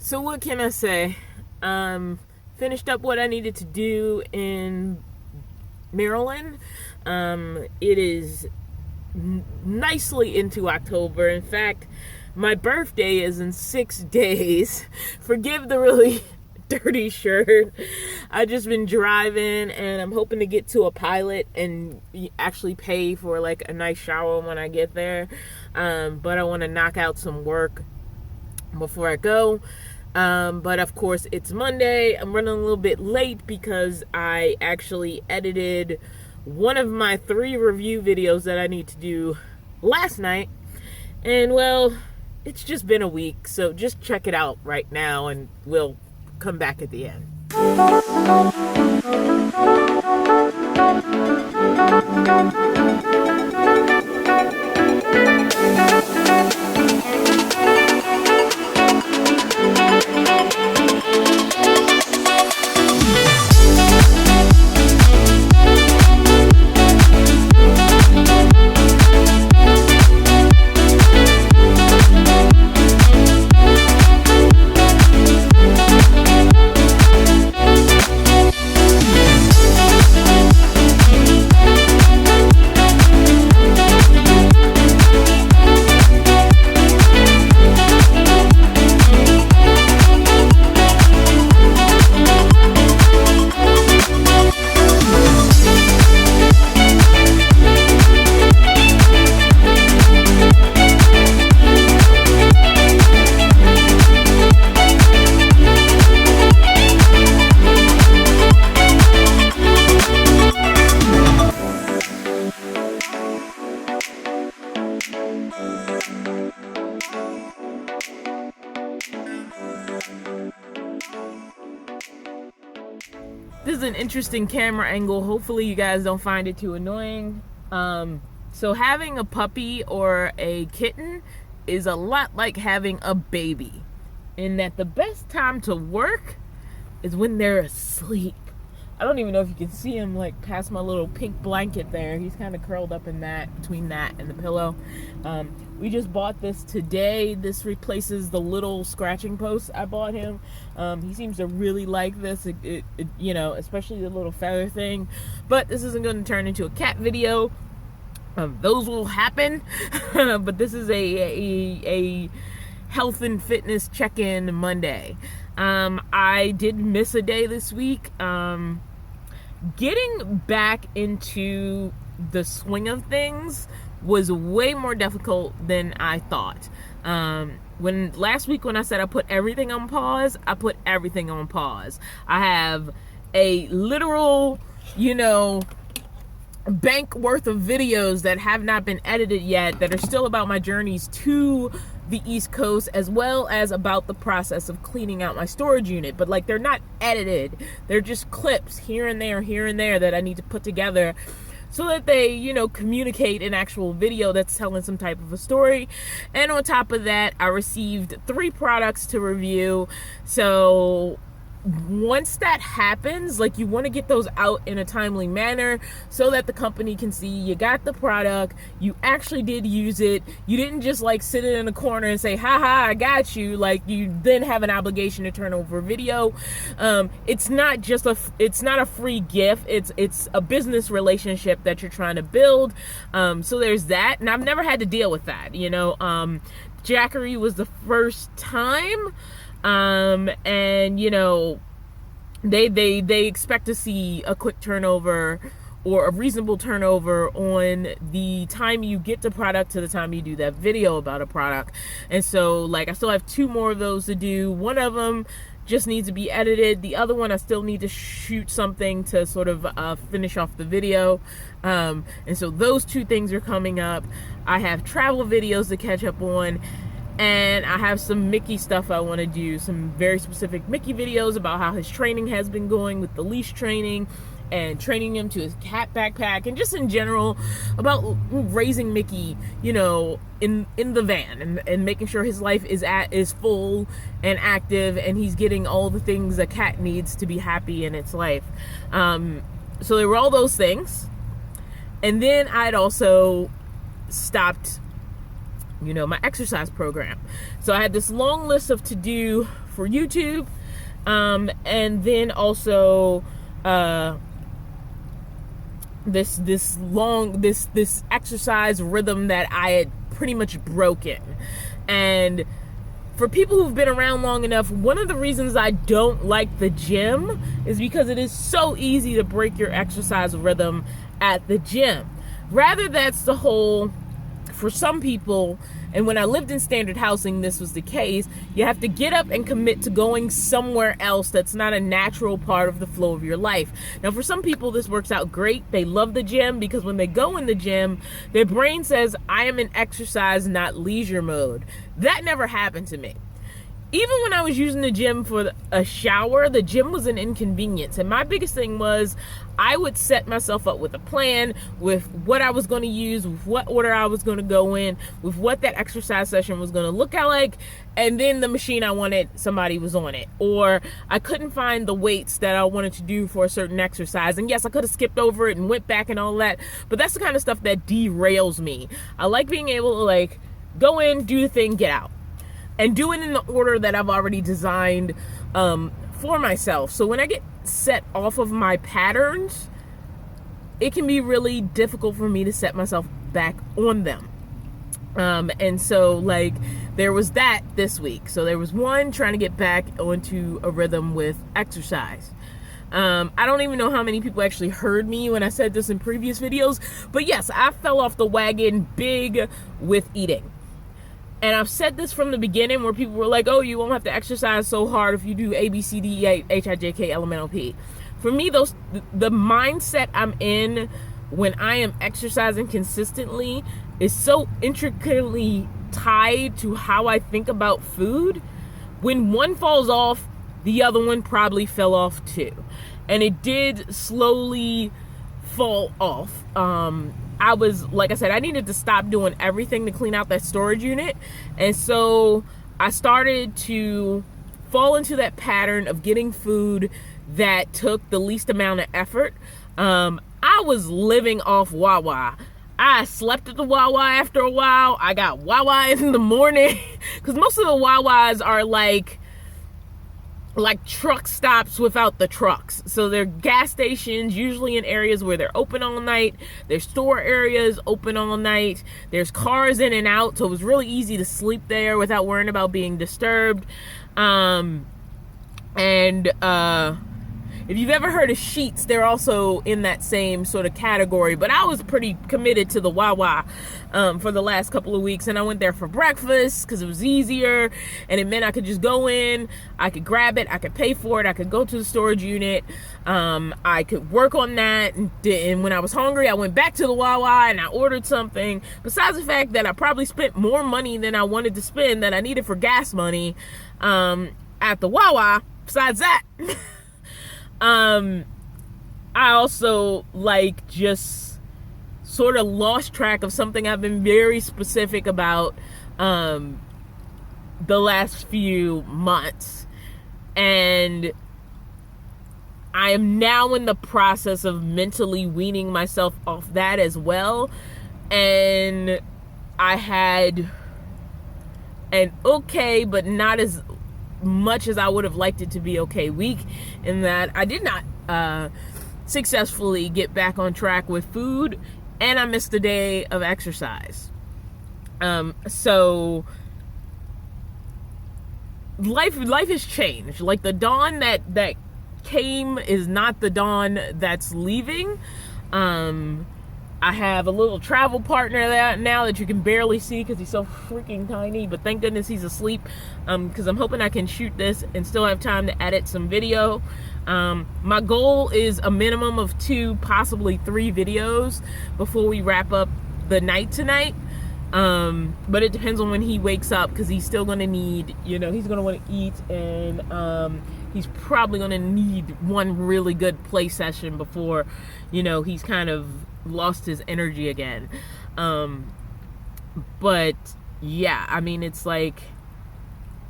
So what can I say? Finished up what I needed to do in Maryland. It is nicely into October. In fact, my birthday is in 6 days. Forgive the really dirty shirt. I've just been driving and I'm hoping to get to a Pilot and actually pay for like a nice shower when I get there. But I want to knock out some work before I go. But of course it's Monday. I'm running a little bit late because I actually edited one of my 3 review videos that I need to do last night. And well, it's just been a week, so just check it out right now and we'll come back at the end. This is an interesting camera angle. Hopefully you guys don't find it too annoying. So having a puppy or a kitten is a lot like having a baby, in that the best time to work is when they're asleep. I don't even know if you can see him like past my little pink blanket there. He's kind of curled up in that, between that and the pillow. We just bought this today. This replaces the little scratching post I bought him. He seems to really like this, you know, especially the little feather thing. But this isn't going to turn into a cat video. Those will happen. But this is a health and fitness check-in Monday. I did miss a day this week. Getting back into the swing of things was way more difficult than I thought. When last week when I said I put everything on pause, I put everything on pause. I have a literal, you know, bank worth of videos that have not been edited yet that are still about my journeys to the East Coast, as well as about the process of cleaning out my storage unit. But like, they're not edited, they're just clips here and there that I need to put together so that they, you know, communicate an actual video that's telling some type of a story. And on top of that, I received 3 products to review. So once that happens, like, you want to get those out in a timely manner so that the company can see you got the product, you actually did use it, you didn't just like sit it in a corner and say haha I got you. Like, you then have an obligation to turn over a video. It's not a free gift, it's a business relationship that you're trying to build. So there's that, and I've never had to deal with that, you know. Jackery was the first time. And you know, they expect to see a quick turnover or a reasonable turnover on the time you get the product to the time you do that video about a product. And so, like, I still have 2 more of those to do. One of them just needs to be edited. The other one, I still need to shoot something to sort of finish off the video. And so those 2 things are coming up. I have travel videos to catch up on. And I have some Mickey stuff I want to do, some very specific Mickey videos about how his training has been going with the leash training and training him to his cat backpack, and just in general about raising Mickey, you know, in the van, and making sure his life is full and active, and he's getting all the things a cat needs to be happy in its life. So there were all those things. And then I'd also stopped, you know, my exercise program. So I had this long list of to do for YouTube. And then also this exercise rhythm that I had pretty much broken. And for people who've been around long enough, one of the reasons I don't like the gym is because it is so easy to break your exercise rhythm at the gym. Rather, that's the whole, for some people, and when I lived in standard housing, this was the case, you have to get up and commit to going somewhere else that's not a natural part of the flow of your life. Now, for some people, this works out great. They love the gym because when they go in the gym, their brain says, I am in exercise, not leisure mode. That never happened to me. Even when I was using the gym for a shower, the gym was an inconvenience. And my biggest thing was I would set myself up with a plan, with what I was going to use, with what order I was going to go in, with what that exercise session was going to look like. And then the machine I wanted, somebody was on it. Or I couldn't find the weights that I wanted to do for a certain exercise. And yes, I could have skipped over it and went back and all that. But that's the kind of stuff that derails me. I like being able to like go in, do the thing, get out. And do it in the order that I've already designed for myself. So when I get set off of my patterns, it can be really difficult for me to set myself back on them. And so like there was that this week. So there was one, trying to get back onto a rhythm with exercise. I don't even know how many people actually heard me when I said this in previous videos, but yes, I fell off the wagon big with eating. And I've said this from the beginning where people were like, oh, you won't have to exercise so hard if you do A, B, C, D, E, H, I, J, K, L, M, N, O, P. For me, the mindset I'm in when I am exercising consistently is so intricately tied to how I think about food. When one falls off, the other one probably fell off too. And it did slowly fall off. I was, like I said, I needed to stop doing everything to clean out that storage unit. And so I started to fall into that pattern of getting food that took the least amount of effort. I was living off Wawa. I slept at the Wawa after a while. I got Wawa in the morning because most of the Wawas are like truck stops without the trucks. So they're gas stations, usually in areas where they're open all night. There's store areas open all night. There's cars in and out, so it was really easy to sleep there without worrying about being disturbed. If you've ever heard of Sheets, they're also in that same sort of category. But I was pretty committed to the Wawa for the last couple of weeks. And I went there for breakfast because it was easier. And it meant I could just go in, I could grab it, I could pay for it, I could go to the storage unit. I could work on that. And when I was hungry, I went back to the Wawa and I ordered something. Besides the fact that I probably spent more money than I wanted to spend that I needed for gas money at the Wawa. Besides that... I also just sort of lost track of something I've been very specific about the last few months, and I am now in the process of mentally weaning myself off that as well. And I had an okay but not as much as I would have liked it to be okay week, in that I did not successfully get back on track with food, and I missed a day of exercise. So life has changed. Like the Dawn that came is not the Dawn that's leaving. I have a little travel partner now that you can barely see because he's so freaking tiny, but thank goodness he's asleep, because I'm hoping I can shoot this and still have time to edit some video. My goal is a minimum of 2, possibly 3 videos before we wrap up the night tonight. But it depends on when he wakes up, because he's still going to need, he's going to want to eat, and he's probably going to need one really good play session before, he's kind of lost his energy again. But yeah, I mean, it's like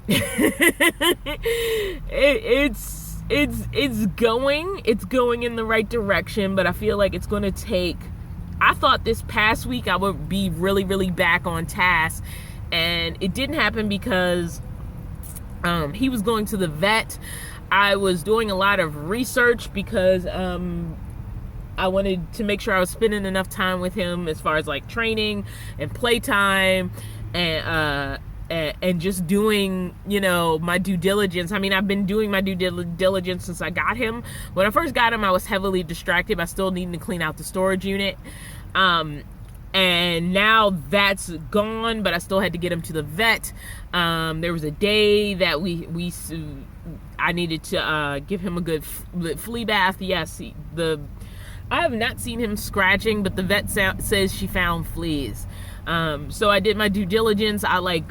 it's going in the right direction, but I feel like it's going to take... I thought this past week I would be really, really back on task, and it didn't happen because He was going to the vet. I was doing a lot of research because I wanted to make sure I was spending enough time with him as far as like training and playtime and just doing, you know, my due diligence. I mean, I've been doing my due diligence since I got him. When I first got him, I was heavily distracted by still needing to clean out the storage unit. And now that's gone, but I still had to get him to the vet. There was a day that I needed to give him a good flea bath. Yes, I have not seen him scratching, but the vet says she found fleas. So I did my due diligence. I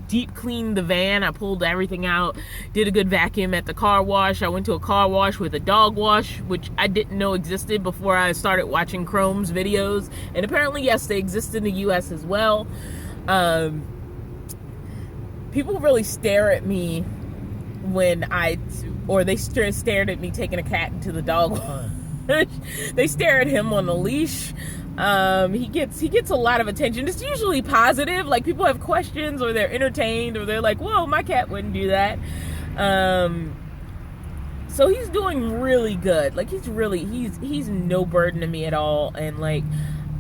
deep cleaned the van. I pulled everything out, did a good vacuum at the car wash. I went to a car wash with a dog wash, which I didn't know existed before I started watching Chrome's videos. And apparently, yes, they exist in the US as well. People really stare at me when they stared at me taking a cat into the dog wash. They stare at him on the leash. He gets a lot of attention. It's usually positive. Like, people have questions, or they're entertained, or they're like, whoa, my cat wouldn't do that. So he's doing really good. Like, he's no burden to me at all. And like,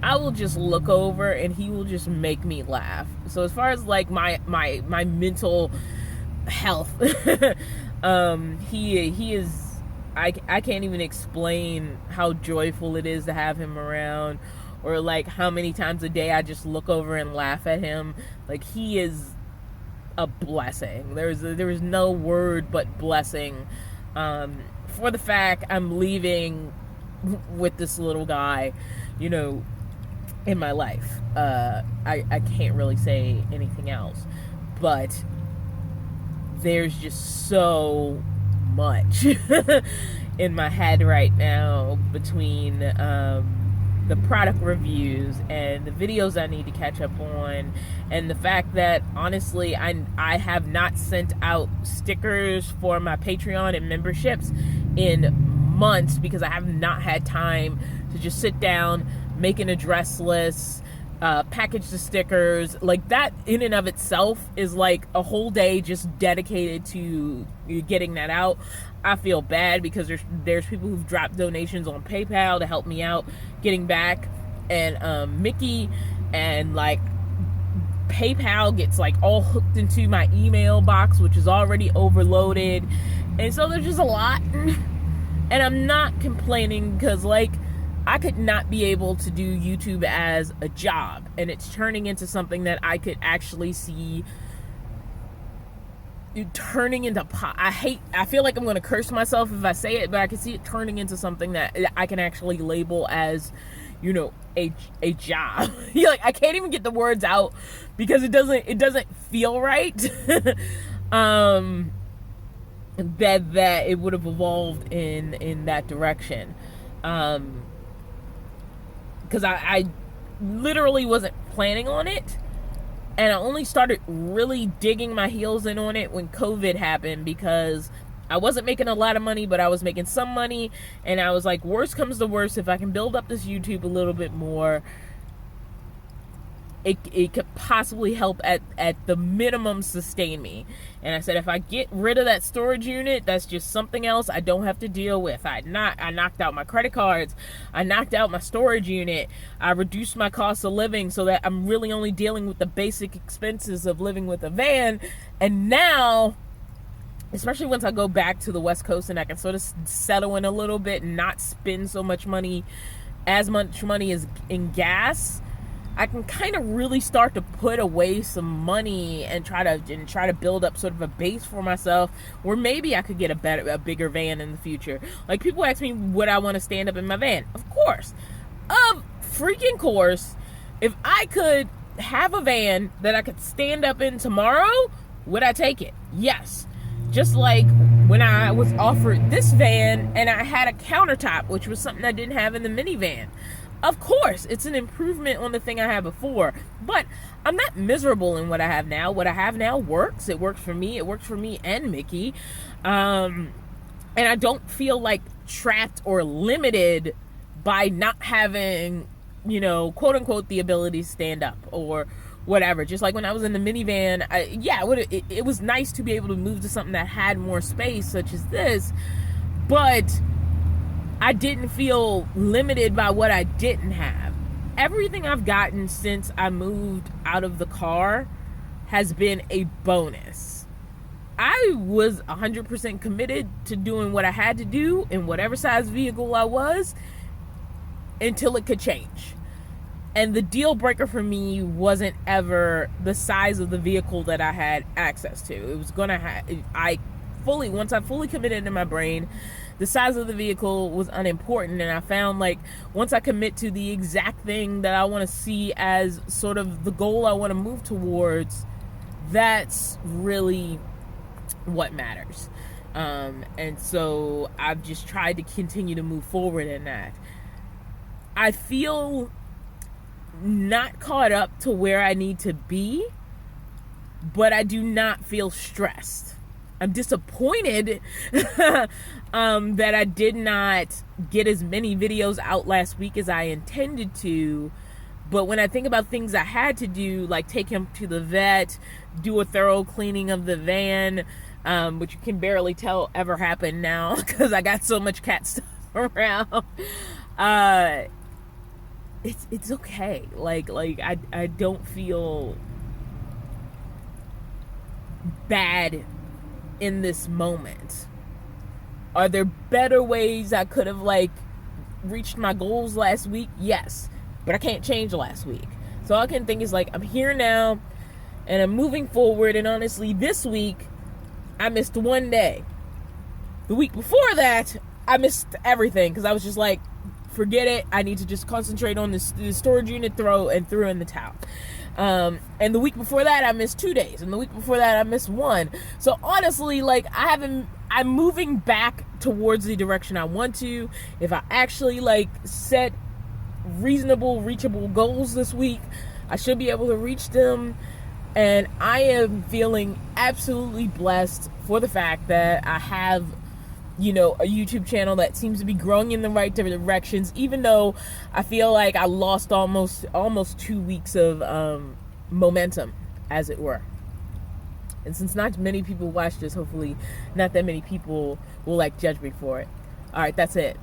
I will just look over and he will just make me laugh. So as far as like my mental health, he is, I can't even explain how joyful it is to have him around, or like how many times a day I just look over and laugh at him. Like, he is a blessing. There is no word but blessing for the fact I'm leaving with this little guy, you know, in my life. I can't really say anything else, but there's just so much in my head right now between the product reviews and the videos I need to catch up on, and the fact that honestly I have not sent out stickers for my Patreon and memberships in months because I have not had time to just sit down, make an address list, package the stickers. Like, that in and of itself is like a whole day just dedicated to getting that out. I feel bad because there's people who've dropped donations on PayPal to help me out getting back, and Mickey and like PayPal gets like all hooked into my email box, which is already overloaded, and so there's just a lot. And I'm not complaining because like, I could not be able to do YouTube as a job, and it's turning into something that I could actually see turning into I feel like I'm going to curse myself if I say it, but I can see it turning into something that I can actually label as, you know, a job. Like, I can't even get the words out because it doesn't feel right. That it would have evolved in that direction. Because I literally wasn't planning on it, and I only started really digging my heels in on it when COVID happened, because I wasn't making a lot of money, but I was making some money, and I was like, worst comes to worst, if I can build up this YouTube a little bit more, it could possibly help at the minimum sustain me. And I said, if I get rid of that storage unit, that's just something else I don't have to deal with. I knocked out my credit cards, I knocked out my storage unit, I reduced my cost of living so that I'm really only dealing with the basic expenses of living with a van. And now, especially once I go back to the West Coast and I can sort of settle in a little bit and not spend so much money as in gas, I can kind of really start to put away some money and try to build up sort of a base for myself, where maybe I could get a bigger van in the future. Like, people ask me, would I want to stand up in my van? Of course. Of freaking course. If I could have a van that I could stand up in tomorrow, would I take it? Yes. Just like when I was offered this van and I had a countertop, which was something I didn't have in the minivan. Of course, it's an improvement on the thing I had before, but I'm not miserable in what I have now. What I have now works. It works for me. It works for me and Mickey. And I don't feel like trapped or limited by not having, you know, quote unquote, the ability to stand up or whatever. Just like when I was in the minivan, it was nice to be able to move to something that had more space, such as this, but I didn't feel limited by what I didn't have. Everything I've gotten since I moved out of the car has been a bonus. I was 100% committed to doing what I had to do in whatever size vehicle I was until it could change. And the deal breaker for me wasn't ever the size of the vehicle that I had access to. It was gonna have, once I fully committed in my brain, the size of the vehicle was unimportant. And I found, like, once I commit to the exact thing that I want to see as sort of the goal I want to move towards, that's really what matters. And so I've just tried to continue to move forward in that. I feel not caught up to where I need to be, but I do not feel stressed. I'm disappointed that I did not get as many videos out last week as I intended to. But when I think about things I had to do, like take him to the vet, do a thorough cleaning of the van, which you can barely tell ever happened now because I got so much cat stuff around. It's okay. Like I don't feel bad in this moment. Are there better ways I could have, like, reached my goals last week? Yes, but I can't change last week. So all I can think is, like, I'm here now and I'm moving forward. And honestly, this week I missed one day. The week before that I missed everything because I was just like, forget it. I need to just concentrate on this storage unit, threw in the towel. And the week before that I missed 2 days, and the week before that I missed one. So honestly, like, I'm moving back towards the direction I want to. If I actually, like, set reasonable, reachable goals this week, I should be able to reach them. And I am feeling absolutely blessed for the fact that I have, you know, a YouTube channel that seems to be growing in the right directions, even though I feel like I lost almost 2 weeks of momentum, as it were. And since not many people watch this, hopefully not that many people will, like, judge me for it. All right, that's it.